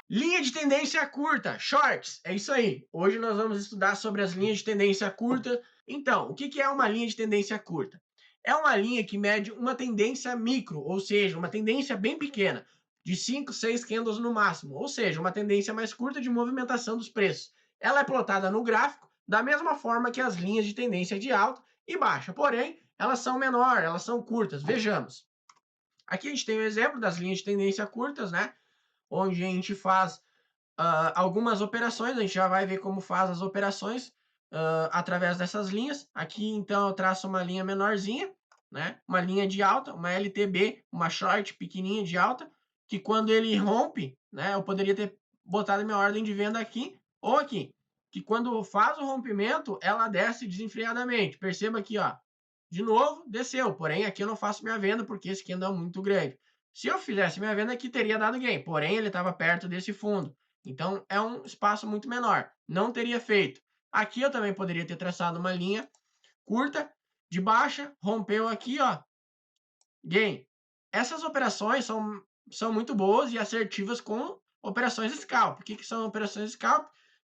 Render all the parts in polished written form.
Linha de tendência curta, shorts, é isso aí. Hoje nós vamos estudar sobre as linhas de tendência curta. Então, o que é uma linha de tendência curta? É uma linha que mede uma tendência micro, ou seja, uma tendência bem pequena, de 5, 6 candles no máximo, ou seja, uma tendência mais curta de movimentação dos preços. Ela é plotada no gráfico da mesma forma que as linhas de tendência de alta e baixa, porém, elas são menores, elas são curtas. Vejamos. Aqui a gente tem o exemplo das linhas de tendência curtas, né? Onde a gente faz algumas operações, a gente já vai ver como faz as operações através dessas linhas. Aqui, então, eu traço uma linha menorzinha, né? Uma linha de alta, uma LTB, uma short pequenininha de alta, que quando ele rompe, né? Eu poderia ter botado minha ordem de venda aqui ou aqui, que quando faz o rompimento, ela desce desenfreadamente. Perceba aqui, ó, de novo, desceu, porém aqui eu não faço minha venda porque esse candle é muito grande. Se eu fizesse minha venda aqui, teria dado gain, porém ele estava perto desse fundo. Então é um espaço muito menor. Não teria feito. Aqui eu também poderia ter traçado uma linha curta, de baixa, rompeu aqui, ó, gain. Essas operações são muito boas e assertivas com operações scalp. O que são operações scalp?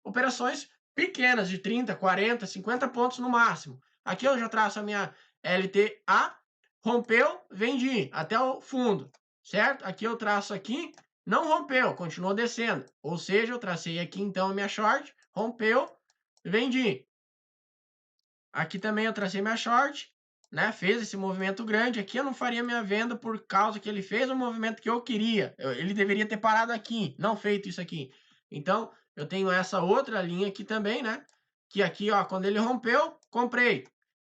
Operações pequenas, de 30, 40, 50 pontos no máximo. Aqui eu já traço a minha LTA, rompeu, vendi até o fundo, certo? Aqui eu traço aqui, não rompeu, continuou descendo. Ou seja, eu tracei aqui então a minha short, rompeu, vendi. Aqui também eu tracei minha short, né? Fez esse movimento grande. Aqui eu não faria minha venda por causa que ele fez o movimento que eu queria. Ele deveria ter parado aqui, não feito isso aqui. Então, eu tenho essa outra linha aqui também, né? Que aqui, ó, quando ele rompeu, comprei,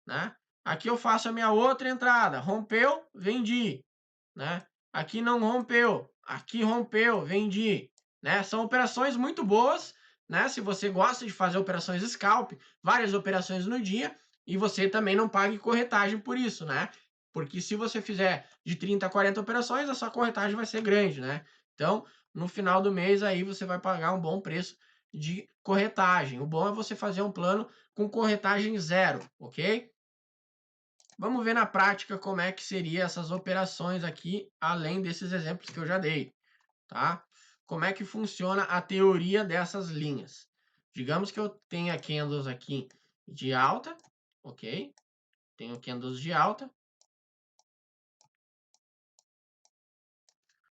né? Aqui eu faço a minha outra entrada. Rompeu, vendi, né? Aqui não rompeu, aqui rompeu, vendi, né? São operações muito boas, né? Se você gosta de fazer operações scalp, várias operações no dia, e você também não pague corretagem por isso, né? Porque se você fizer de 30 a 40 operações, a sua corretagem vai ser grande, né? Então, no final do mês aí você vai pagar um bom preço de corretagem. O bom é você fazer um plano com corretagem zero, ok? Vamos ver na prática como é que seriam essas operações aqui, além desses exemplos que eu já dei, tá? Como é que funciona a teoria dessas linhas? Digamos que eu tenha candles aqui de alta, ok? Tenho candles de alta.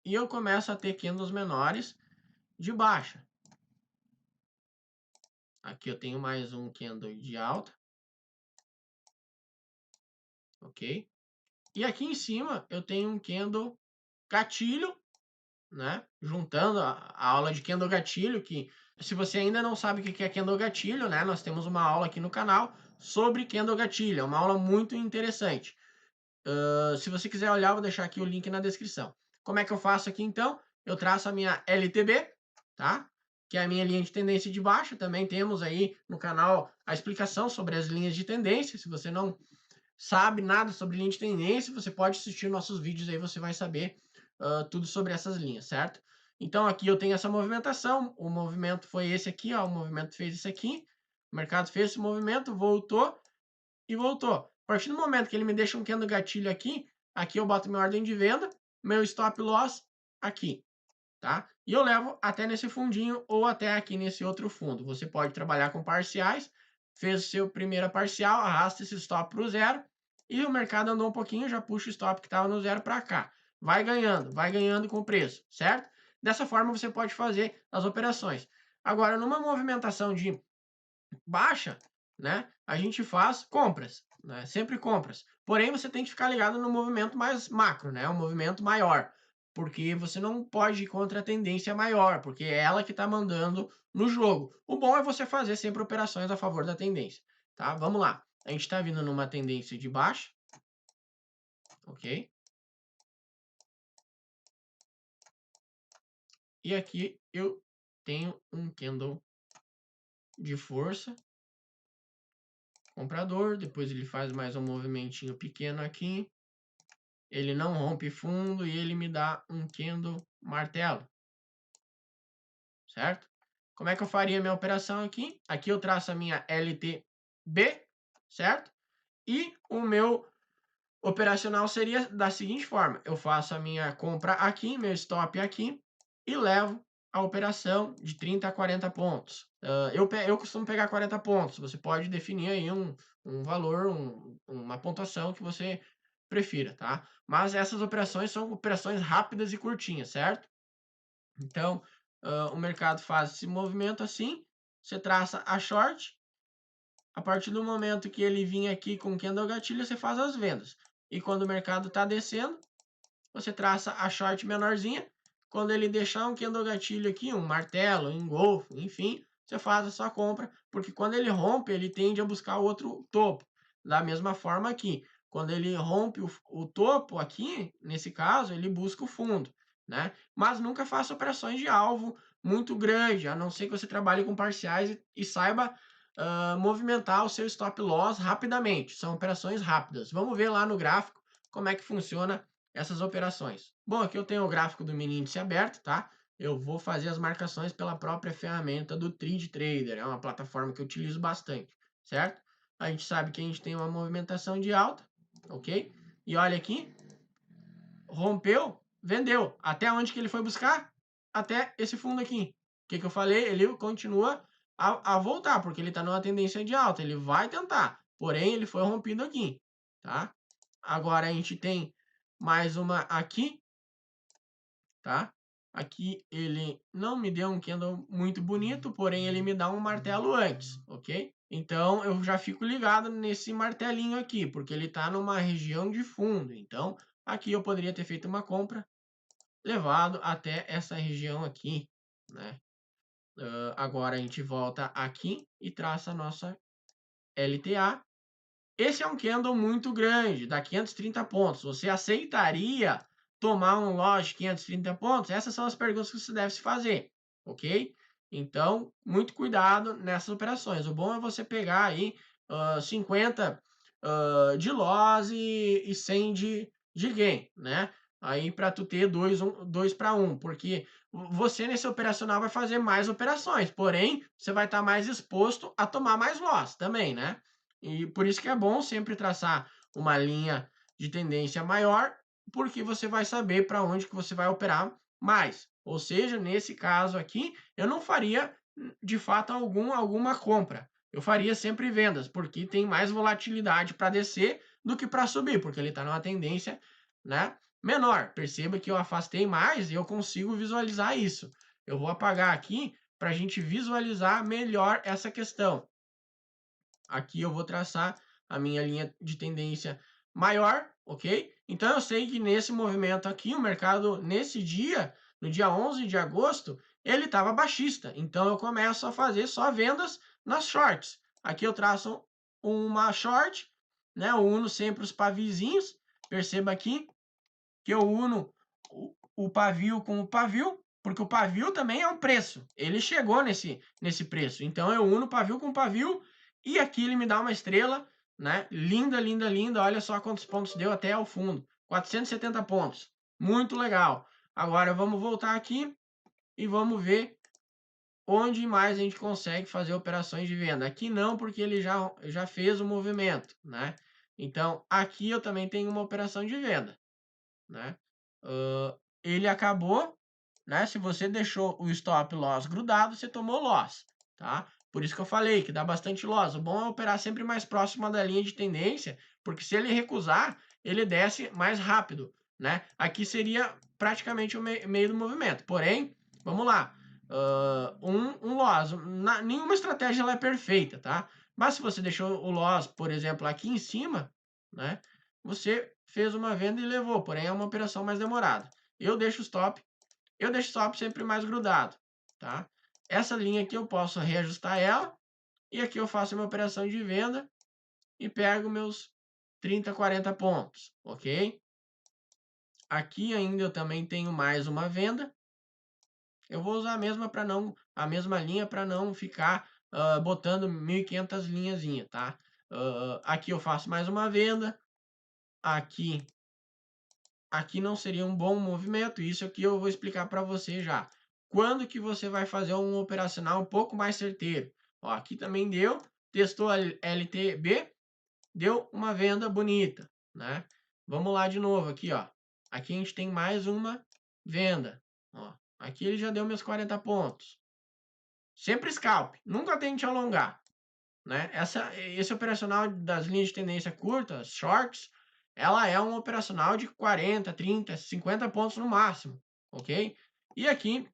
E eu começo a ter candles menores de baixa. Aqui eu tenho mais um candle de alta, ok? E aqui em cima eu tenho um candle gatilho, né? Juntando a aula de Kendo Gatilho, que se você ainda não sabe o que é Kendo Gatilho, né? Nós temos uma aula aqui no canal sobre Kendo Gatilho, é uma aula muito interessante. Se você quiser olhar, eu vou deixar aqui o link na descrição. Como é que eu faço aqui então? Eu traço a minha LTB, tá? Que é a minha linha de tendência de baixa. Também temos aí no canal a explicação sobre as linhas de tendência. Se você não sabe nada sobre linha de tendência, você pode assistir nossos vídeos aí, você vai saber tudo sobre essas linhas, certo? Então aqui eu tenho essa movimentação, o movimento foi esse aqui, ó, o movimento fez isso aqui, o mercado fez esse movimento, voltou e voltou. A partir do momento que ele me deixa um candle gatilho aqui, aqui eu boto minha ordem de venda, meu stop loss aqui, tá? E eu levo até nesse fundinho ou até aqui nesse outro fundo. Você pode trabalhar com parciais, fez o seu primeira parcial, arrasta esse stop para o zero e o mercado andou um pouquinho, já puxa o stop que estava no zero para cá. Vai ganhando com o preço, certo? Dessa forma você pode fazer as operações. Agora, numa movimentação de baixa, né, a gente faz compras, né, sempre compras. Porém, você tem que ficar ligado no movimento mais macro, né, um movimento maior, porque você não pode ir contra a tendência maior, porque é ela que está mandando no jogo. O bom é você fazer sempre operações a favor da tendência, tá? Vamos lá. A gente está vindo numa tendência de baixa, ok? E aqui eu tenho um candle de força comprador, depois ele faz mais um movimentinho pequeno aqui, ele não rompe fundo e ele me dá um candle martelo, certo? Como é que eu faria a minha operação aqui? Aqui eu traço a minha LTB, certo? E o meu operacional seria da seguinte forma: eu faço a minha compra aqui, meu stop aqui, e levo a operação de 30 a 40 pontos. Eu costumo pegar 40 pontos, você pode definir aí um valor, uma pontuação que você prefira, tá? Mas essas operações são operações rápidas e curtinhas, certo? Então, o mercado faz esse movimento assim, você traça a short, a partir do momento que ele vir aqui com candle gatilho, você faz as vendas. E quando o mercado está descendo, você traça a short menorzinha. Quando ele deixar um candle gatilho aqui, um martelo, um engolfo, enfim, você faz a sua compra, porque quando ele rompe, ele tende a buscar outro topo. Da mesma forma aqui, quando ele rompe o topo aqui, nesse caso, ele busca o fundo, né? Mas nunca faça operações de alvo muito grande, a não ser que você trabalhe com parciais e saiba movimentar o seu stop loss rapidamente. São operações rápidas. Vamos ver lá no gráfico como é que funciona essas operações. Bom, aqui eu tenho o gráfico do mini índice aberto, tá? Eu vou fazer as marcações pela própria ferramenta do Trade Trader, é uma plataforma que eu utilizo bastante, certo? A gente sabe que a gente tem uma movimentação de alta, ok? E olha aqui, rompeu, vendeu. Até onde que ele foi buscar? Até esse fundo aqui. O que eu falei? Ele continua a voltar, porque ele está numa tendência de alta. Ele vai tentar, porém ele foi rompido aqui, tá? Agora a gente tem mais uma aqui, tá? Aqui ele não me deu um candle muito bonito, porém ele me dá um martelo antes, ok? Então eu já fico ligado nesse martelinho aqui, porque ele está numa região de fundo. Então aqui eu poderia ter feito uma compra, levado até essa região aqui, né? Agora a gente volta aqui e traça a nossa LTA. Esse é um candle muito grande, dá 530 pontos. Você aceitaria tomar um loss de 530 pontos? Essas são as perguntas que você deve se fazer, ok? Então, muito cuidado nessas operações. O bom é você pegar aí 50 de loss e 100 de gain, né? Aí para tu ter 2 para 1, porque você nesse operacional vai fazer mais operações, porém você vai estar mais exposto a tomar mais loss também, né? E por isso que é bom sempre traçar uma linha de tendência maior, porque você vai saber para onde que você vai operar mais. Ou seja, nesse caso aqui, eu não faria de fato alguma compra. Eu faria sempre vendas, porque tem mais volatilidade para descer do que para subir, porque ele está numa tendência, né, menor. Perceba que eu afastei mais e eu consigo visualizar isso. Eu vou apagar aqui para a gente visualizar melhor essa questão. Aqui eu vou traçar a minha linha de tendência maior, ok? Então eu sei que nesse movimento aqui, o mercado nesse dia, no dia 11 de agosto, ele estava baixista. Então eu começo a fazer só vendas nas shorts. Aqui eu traço uma short, né? Eu uno sempre os pavizinhos. Perceba aqui que eu uno o pavio com o pavio, porque o pavio também é um preço. Ele chegou nesse preço. Então eu uno pavio com pavio e aqui ele me dá uma estrela, né? Linda, linda, linda. Olha só quantos pontos deu até ao fundo. 470 pontos. Muito legal. Agora vamos voltar aqui e vamos ver onde mais a gente consegue fazer operações de venda. Aqui não, porque ele já fez o movimento, né? Então aqui eu também tenho uma operação de venda, né? Ele acabou, né? Se você deixou o stop loss grudado, você tomou loss, tá? Por isso que eu falei que dá bastante loss. O bom é operar sempre mais próximo da linha de tendência, porque se ele recusar, ele desce mais rápido, né? Aqui seria praticamente o meio do movimento. Porém, vamos lá. Um loss. Nenhuma estratégia ela é perfeita, tá? Mas se você deixou o loss, por exemplo, aqui em cima, né? Você fez uma venda e levou, porém é uma operação mais demorada. Eu deixo o stop sempre mais grudado, tá? Essa linha aqui eu posso reajustar ela e aqui eu faço uma operação de venda e pego meus 30, 40 pontos, ok? Aqui ainda eu também tenho mais uma venda. Eu vou usar a mesma linha para não ficar botando 1.500 linhazinha, tá? Aqui eu faço mais uma venda. Aqui não seria um bom movimento, isso aqui eu vou explicar para você já. Quando que você vai fazer um operacional um pouco mais certeiro? Ó, aqui também deu, testou a LTB, deu uma venda bonita, né? Vamos lá de novo aqui, ó. Aqui a gente tem mais uma venda, ó. Aqui ele já deu meus 40 pontos. Sempre scalp, nunca tente alongar, né? Esse operacional das linhas de tendência curta, shorts, ela é um operacional de 40, 30, 50 pontos no máximo, ok? E aqui,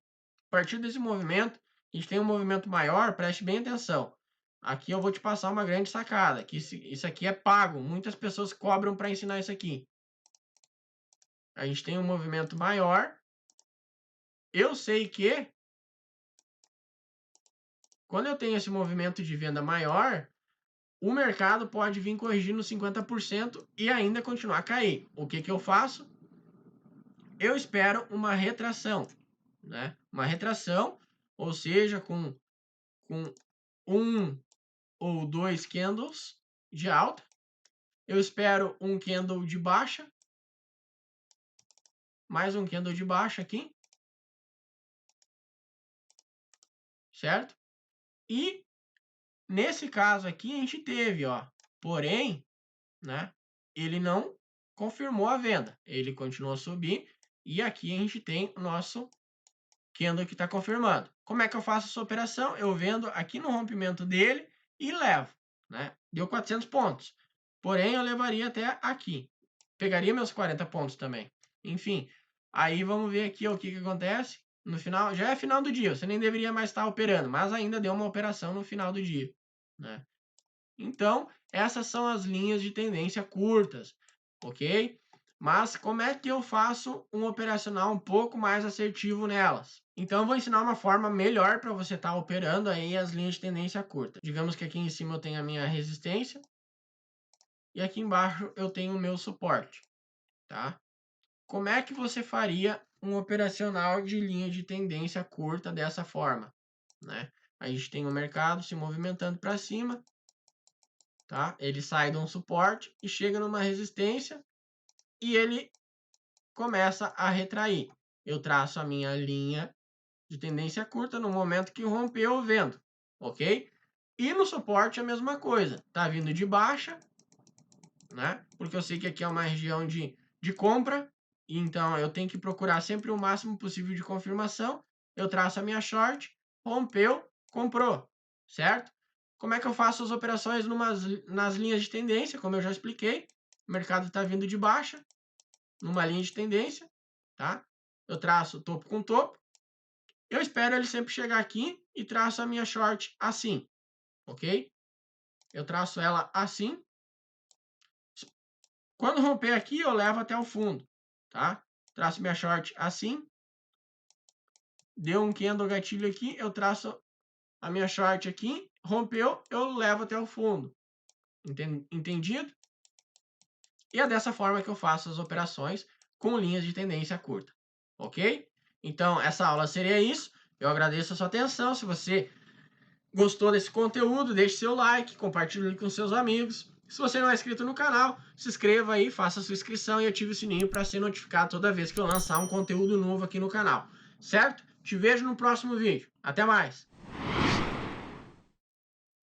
a partir desse movimento, a gente tem um movimento maior, preste bem atenção. Aqui eu vou te passar uma grande sacada, que isso aqui é pago, muitas pessoas cobram para ensinar isso aqui. A gente tem um movimento maior. Eu sei que quando eu tenho esse movimento de venda maior, o mercado pode vir corrigindo 50% e ainda continuar a cair. O que eu faço? Eu espero uma retração, né? Uma retração, ou seja, com um ou dois candles de alta. Eu espero um candle de baixa, mais um candle de baixa aqui, certo? E nesse caso aqui a gente teve, ó, porém, né? Ele não confirmou a venda, ele continuou a subir e aqui a gente tem o nosso candle que está confirmando. Como é que eu faço essa operação? Eu vendo aqui no rompimento dele e levo, né? Deu 400 pontos. Porém, eu levaria até aqui. Pegaria meus 40 pontos também. Enfim, aí vamos ver aqui ó, o que acontece. No final, já é final do dia, você nem deveria mais estar operando, mas ainda deu uma operação no final do dia, né? Então, essas são as linhas de tendência curtas, ok? Mas como é que eu faço um operacional um pouco mais assertivo nelas? Então, eu vou ensinar uma forma melhor para você estar operando aí as linhas de tendência curta. Digamos que aqui em cima eu tenho a minha resistência e aqui embaixo eu tenho o meu suporte, tá? Como é que você faria um operacional de linha de tendência curta dessa forma, né? A gente tem o mercado se movimentando para cima, tá? Ele sai de um suporte e chega numa resistência e ele começa a retrair. Eu traço a minha linha de tendência curta no momento que rompeu o vendo, ok? E no suporte a mesma coisa, tá vindo de baixa, né? Porque eu sei que aqui é uma região de compra, então eu tenho que procurar sempre o máximo possível de confirmação. Eu traço a minha short, rompeu, comprou, certo? Como é que eu faço as operações nas linhas de tendência? Como eu já expliquei, o mercado está vindo de baixa, numa linha de tendência, tá? Eu traço topo com topo. Eu espero ele sempre chegar aqui e traço a minha short assim, ok? Eu traço ela assim. Quando romper aqui, eu levo até o fundo, tá? Traço minha short assim. Deu um candle gatilho aqui, eu traço a minha short aqui. Rompeu, eu levo até o fundo. Entendido? E é dessa forma que eu faço as operações com linhas de tendência curta, ok? Então, essa aula seria isso. Eu agradeço a sua atenção. Se você gostou desse conteúdo, deixe seu like, compartilhe com seus amigos. Se você não é inscrito no canal, se inscreva aí, faça a sua inscrição e ative o sininho para ser notificado toda vez que eu lançar um conteúdo novo aqui no canal, certo? Te vejo no próximo vídeo. Até mais!